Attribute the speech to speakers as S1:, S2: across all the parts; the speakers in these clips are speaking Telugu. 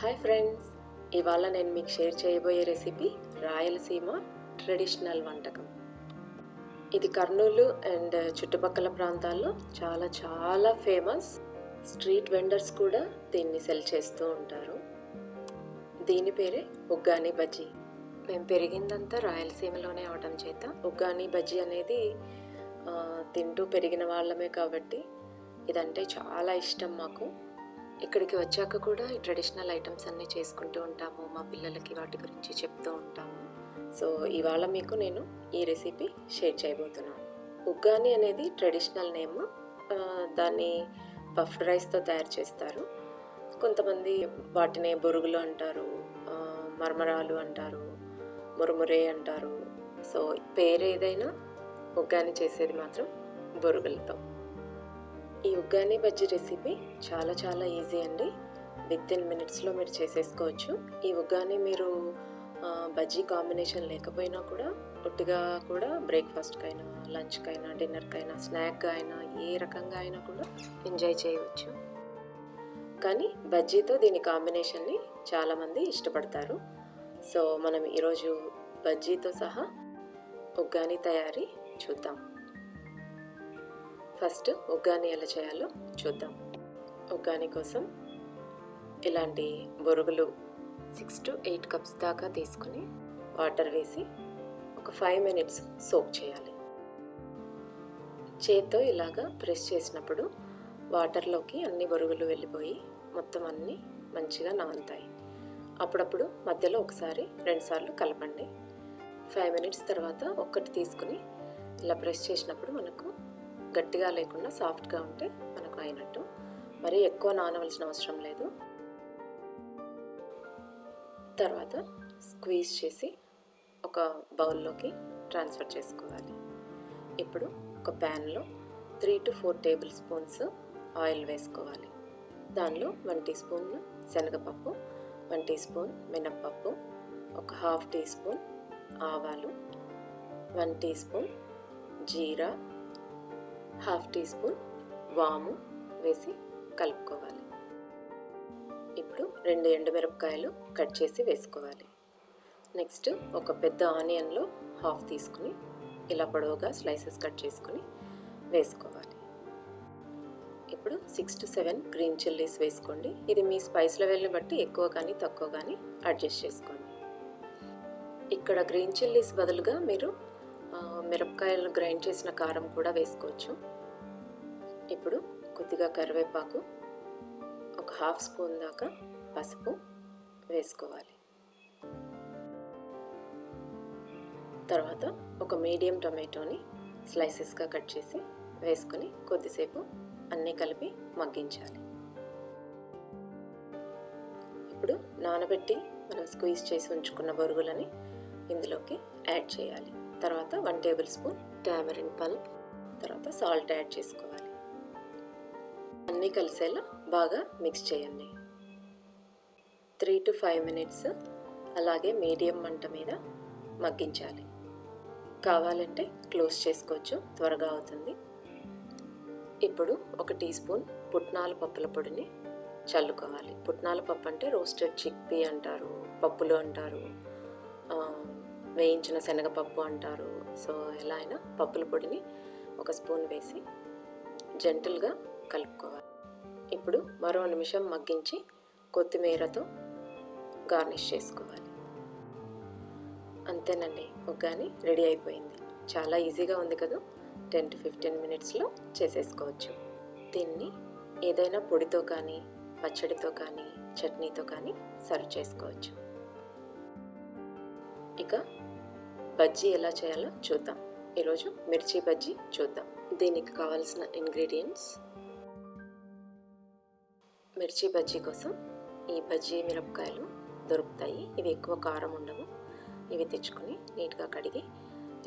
S1: హాయ్ ఫ్రెండ్స్, ఇవాళ నేను మీకు షేర్ చేయబోయే రెసిపీ రాయలసీమ ట్రెడిషనల్ వంటకం. ఇది కర్నూలు అండ్ చుట్టుపక్కల ప్రాంతాల్లో చాలా ఫేమస్. స్ట్రీట్ వెండర్స్ కూడా దీన్ని సెల్ చేస్తూ ఉంటారు. దీని పేరే ఉగ్గాని బజ్జీ. మేము పెరిగిందంతా రాయలసీమలోనే అవడం చేత ఉగ్గాని బజ్జీ అనేది తింటూ పెరిగిన వాళ్ళమే కాబట్టి ఇదంటే చాలా ఇష్టం మాకు. ఇక్కడికి వచ్చాక కూడా ఈ ట్రెడిషనల్ ఐటమ్స్ అన్నీ చేసుకుంటూ ఉంటాము. మా పిల్లలకి వాటి గురించి చెప్తూ ఉంటాము. సో ఇవాళ మీకు నేను ఈ రెసిపీ షేర్ చేయబోతున్నాను. ఉగ్గాని అనేది ట్రెడిషనల్ నేమ్. దాన్ని పఫ్డ్ రైస్తో తయారు చేస్తారు. కొంతమంది వాటిని బొరుగులు అంటారు, మర్మరాలు అంటారు, మురుమురే అంటారు. సో పేరు ఏదైనా ఉగ్గాని చేసేది మాత్రం బొరుగులతో. ఈ ఉగ్గాని బజ్జీ రెసిపీ చాలా ఈజీ అండి. వితిన్ మినిట్స్లో మీరు చేసేసుకోవచ్చు. ఈ ఉగ్గాని మీరు బజ్జీ కాంబినేషన్ లేకపోయినా కూడా ఒట్టిగా కూడా బ్రేక్ఫాస్ట్కైనా, లంచ్కైనా, డిన్నర్కైనా, స్నాక్గా అయినా ఏ రకంగా అయినా కూడా ఎంజాయ్ చేయవచ్చు. కానీ బజ్జీతో దీని కాంబినేషన్ని చాలామంది ఇష్టపడతారు. సో మనం ఈరోజు బజ్జీతో సహా ఉగ్గాని తయారీ చూద్దాం. ఫస్ట్ ఉగ్గాని ఎలా చేయాలో చూద్దాం. ఉగ్గాని కోసం ఇలాంటి బొరుగులు 6 to 8 కప్స్ దాకా తీసుకుని వాటర్ వేసి ఒక 5 minutes సోక్ చేయాలి. చేత్తో ఇలాగా ప్రెస్ చేసినప్పుడు వాటర్లోకి అన్ని బొరుగులు వెళ్ళిపోయి మొత్తం అన్నీ మంచిగా నానుతాయి. అప్పుడప్పుడు మధ్యలో ఒకసారి 2 సార్లు కలపండి. 5 minutes తర్వాత ఒక్కటి తీసుకుని ఇలా ప్రెస్ చేసినప్పుడు మనకు గట్టిగా లేకుండా సాఫ్ట్గా ఉంటే మనకు అయినట్టు. మరీ ఎక్కువ నానవలసిన అవసరం లేదు. తర్వాత స్క్వీజ్ చేసి ఒక బౌల్లోకి ట్రాన్స్ఫర్ చేసుకోవాలి. ఇప్పుడు ఒక ప్యాన్లో 3 to 4 tablespoons ఆయిల్ వేసుకోవాలి. దానిలో 1 teaspoon శనగపప్పు, 1 teaspoon మినప్పప్పు, ఒక 1/2 teaspoon ఆవాలు, 1 teaspoon జీరా, 1/2 teaspoon వాము వేసి కలుపుకోవాలి. ఇప్పుడు 2 ఎండుమిరపకాయలు కట్ చేసి వేసుకోవాలి. నెక్స్ట్ ఒక పెద్ద ఆనియన్లో 1/2 తీసుకుని ఇలా పొడవుగా స్లైసెస్ కట్ చేసుకుని వేసుకోవాలి. ఇప్పుడు 6 to 7 గ్రీన్ చిల్లీస్ వేసుకోండి. ఇది మీ స్పైస్ లెవెల్ని బట్టి ఎక్కువ కానీ తక్కువ కానీ అడ్జస్ట్ చేసుకోండి. ఇక్కడ గ్రీన్ చిల్లీస్ బదులుగా మీరు మిరపకాయలు గ్రైండ్ చేసిన కారం కూడా వేసుకోవచ్చు. ఇప్పుడు కొద్దిగా కరివేపాకు, ఒక 1/2 స్పూన్ దాకా పసుపు వేసుకోవాలి. తర్వాత ఒక మీడియం టొమాటోని స్లైసెస్గా కట్ చేసి వేసుకొని కొద్దిసేపు అన్నీ కలిపి మగ్గించాలి. ఇప్పుడు నానబెట్టి మనం స్క్వీజ్ చేసి ఉంచుకున్న బొరుగులని ఇందులోకి యాడ్ చేయాలి. తర్వాత 1 tablespoon టామరిన్ పల్ప్, తర్వాత సాల్ట్ యాడ్ చేసుకోవాలి. అన్నీ కలిసేలా బాగా మిక్స్ చేయండి. 3 to 5 minutes అలాగే మీడియం మంట మీద మగ్గించాలి. కావాలంటే క్లోజ్ చేసుకోవచ్చు, త్వరగా అవుతుంది. ఇప్పుడు 1 teaspoon పుట్నాల పప్పుల పొడిని చల్లుకోవాలి. పుట్నాల పప్పు అంటే రోస్టెడ్ చిక్పీ అంటారు, పప్పులు అంటారు, వేయించిన శనగపప్పు అంటారు. సో ఎలా అయినా పప్పుల పొడిని 1 స్పూన్ వేసి జెంటిల్గా కలుపుకోవాలి. ఇప్పుడు మరో నిమిషం మగ్గించి కొత్తిమీరతో గార్నిష్ చేసుకోవాలి. అంతేనండి, ఉగ్గాని రెడీ అయిపోయింది. చాలా ఈజీగా ఉంది కదా. 10 to 15 minutesలో చేసేసుకోవచ్చు. దీన్ని ఏదైనా పొడితో కానీ, పచ్చడితో కానీ, చట్నీతో కానీ సర్వ్ చేసుకోవచ్చు. ఇక బజ్జీ ఎలా చేయాలో చూద్దాం. ఈరోజు మిర్చి బజ్జీ చూద్దాం. దీనికి కావాల్సిన ఇంగ్రీడియంట్స్: మిర్చి బజ్జీ కోసం ఈ బజ్జీ మిరపకాయలు దొరుకుతాయి. ఇవి ఎక్కువ కారం ఉండవు. ఇవి తెచ్చుకొని నీట్గా కడిగి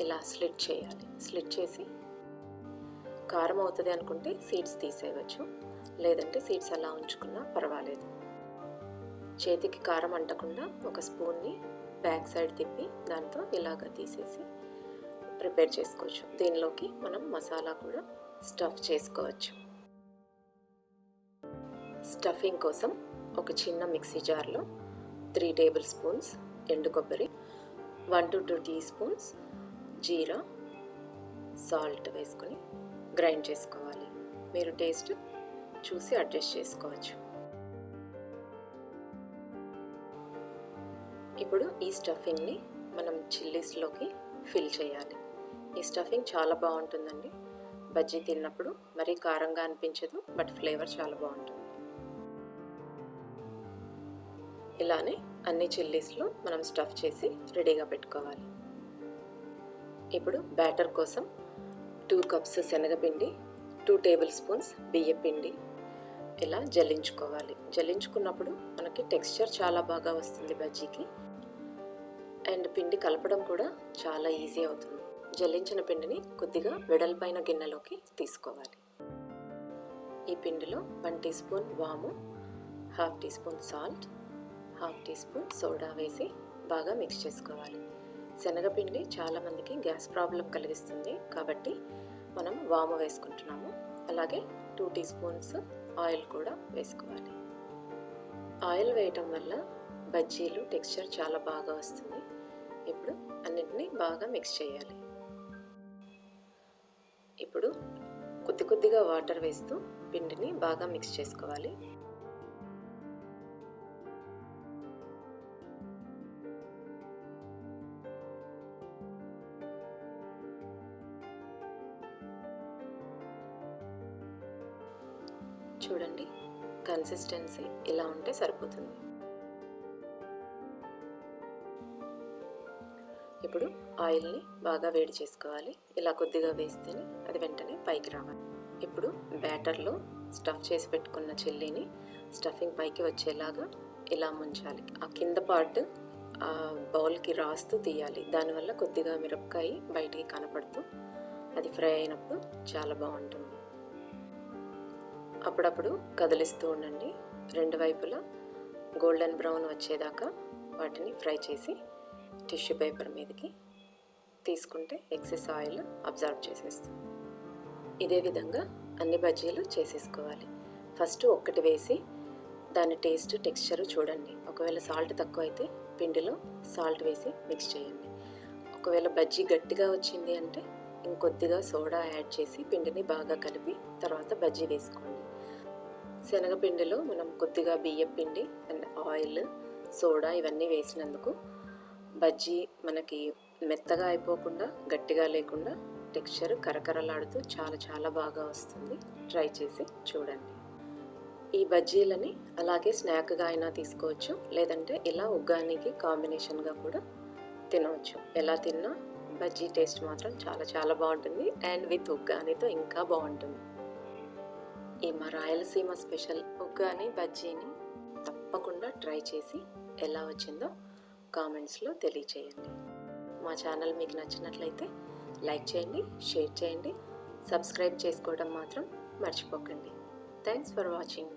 S1: ఇలా స్లిట్ చేయాలి. స్లిట్ చేసి కారం అవుతుంది అనుకుంటే సీడ్స్ తీసేయవచ్చు, లేదంటే సీడ్స్ అలా ఉంచుకున్నా పర్వాలేదు. చేతికి కారం అంటకుండా ఒక స్పూన్ని బ్యాక్ సైడ్ తిప్పి దాంతో ఇలాగ తీసేసి ప్రిపేర్ చేసుకోవచ్చు. దీనిలోకి మనం మసాలా కూడా స్టఫ్ చేసుకోవచ్చు. స్టఫింగ్ కోసం ఒక చిన్న మిక్సీ జార్లో 3 టేబుల్ స్పూన్స్ ఎండు కొబ్బరి, 1 to 2 టీ స్పూన్స్ జీరా, సాల్ట్ వేసుకొని గ్రైండ్ చేసుకోవాలి. మీరు టేస్ట్ చూసి అడ్జస్ట్ చేసుకోవచ్చు. ఇప్పుడు ఈ స్టఫింగ్ని మనం చిల్లీస్లోకి ఫిల్ చేయాలి. ఈ స్టఫింగ్ చాలా బాగుంటుందండి. బజ్జీ తిన్నప్పుడు మరీ కారంగా అనిపించదు, బట్ ఫ్లేవర్ చాలా బాగుంటుంది. ఇలానే అన్ని చిల్లీస్లో మనం స్టఫ్ చేసి రెడీగా పెట్టుకోవాలి. ఇప్పుడు బ్యాటర్ కోసం 2 కప్స్ శనగపిండి, 2 టేబుల్ స్పూన్స్ బియ్యపిండి ఇలా జల్లించుకోవాలి. జల్లించుకున్నప్పుడు మనకి టెక్స్చర్ చాలా బాగా వస్తుంది బజ్జీకి, అండ్ పిండి కలపడం కూడా చాలా ఈజీ అవుతుంది. జల్లించిన పిండిని కొద్దిగా వెడల్పైన గిన్నెలోకి తీసుకోవాలి. ఈ పిండిలో 1 టీ స్పూన్ వాము, 1/2 teaspoon salt, 1/2 teaspoon soda వేసి బాగా మిక్స్ చేసుకోవాలి. శనగపిండి చాలామందికి గ్యాస్ ప్రాబ్లం కలిగిస్తుంది కాబట్టి మనం వాము వేసుకుంటున్నాము. అలాగే 2 టీ స్పూన్స్ ఆయిల్ కూడా వేసుకోవాలి. ఆయిల్ వేయటం వల్ల బజ్జీలు టెక్స్చర్ చాలా బాగా వస్తుంది. ఇప్పుడు అన్నిటినీ బాగా మిక్స్ చేయాలి. ఇప్పుడు కొద్దిగా వాటర్ వేస్తూ పిండిని బాగా మిక్స్ చేసుకోవాలి. చూడండి, కన్సిస్టెన్సీ ఇలా ఉంటే సరిపోతుంది. ఇప్పుడు ఆయిల్ని బాగా వేడి చేసుకోవాలి. ఇలా కొద్దిగా వేస్తేనే అది వెంటనే పైకి రావాలి. ఇప్పుడు బ్యాటర్లో స్టఫ్ చేసి పెట్టుకున్న చిల్లీని స్టఫింగ్ పైకి వచ్చేలాగా ఇలా ముంచాలి. ఆ కింద పార్ట్ ఆ బౌల్కి రాస్తూ తీయాలి. దానివల్ల కొద్దిగా మిరపకాయ బయటికి కనపడుతూ అది ఫ్రై అయినప్పుడు చాలా బాగుంటుంది. అప్పుడప్పుడు కదిలిస్తూ ఉండండి. 2 వైపులా గోల్డెన్ బ్రౌన్ వచ్చేదాకా వాటిని ఫ్రై చేసి టిష్యూ పేపర్ మీదకి తీసుకుంటే ఎక్సెస్ ఆయిల్ అబ్జర్వ్ చేసేస్తుంది. ఇదే విధంగా అన్ని బజ్జీలు చేసేసుకోవాలి. ఫస్ట్ ఒక్కటి వేసి దాని టేస్ట్ టెక్స్చర్ చూడండి. ఒకవేళ సాల్ట్ తక్కువ అయితే పిండిలో సాల్ట్ వేసి మిక్స్ చేయండి. ఒకవేళ బజ్జీ గట్టిగా వచ్చింది అంటే ఇంకొద్దిగా సోడా యాడ్ చేసి పిండిని బాగా కలిపి తర్వాత బజ్జీ వేసుకోండి. శనగపిండిలో మనం కొద్దిగా బియ్యం పిండి అండ్ ఆయిల్, సోడా ఇవన్నీ వేసినందుకు బజ్జీ మనకి మెత్తగా అయిపోకుండా గట్టిగా లేకుండా టెక్స్చర్ కరకరలాడుతూ చాలా బాగా వస్తుంది. ట్రై చేసి చూడండి. ఈ బజ్జీలని అలాగే స్నాక్గా అయినా తీసుకోవచ్చు, లేదంటే ఇలా ఉగ్గానికి కాంబినేషన్గా కూడా తినవచ్చు. ఎలా తిన్నా బజ్జీ టేస్ట్ మాత్రం చాలా బాగుంటుంది. అండ్ విత్ ఉగ్గానితో ఇంకా బాగుంటుంది. ఈ మా రాయలసీమ స్పెషల్ ఉగ్గాని బజ్జీని తప్పకుండా ట్రై చేసి ఎలా వచ్చిందో కామెంట్స్లో తెలియచేయండి. మా ఛానల్ మీకు నచ్చినట్లయితే లైక్ చేయండి, షేర్ చేయండి, సబ్స్క్రైబ్ చేసుకోవడం మాత్రం మర్చిపోకండి. Thanks for watching.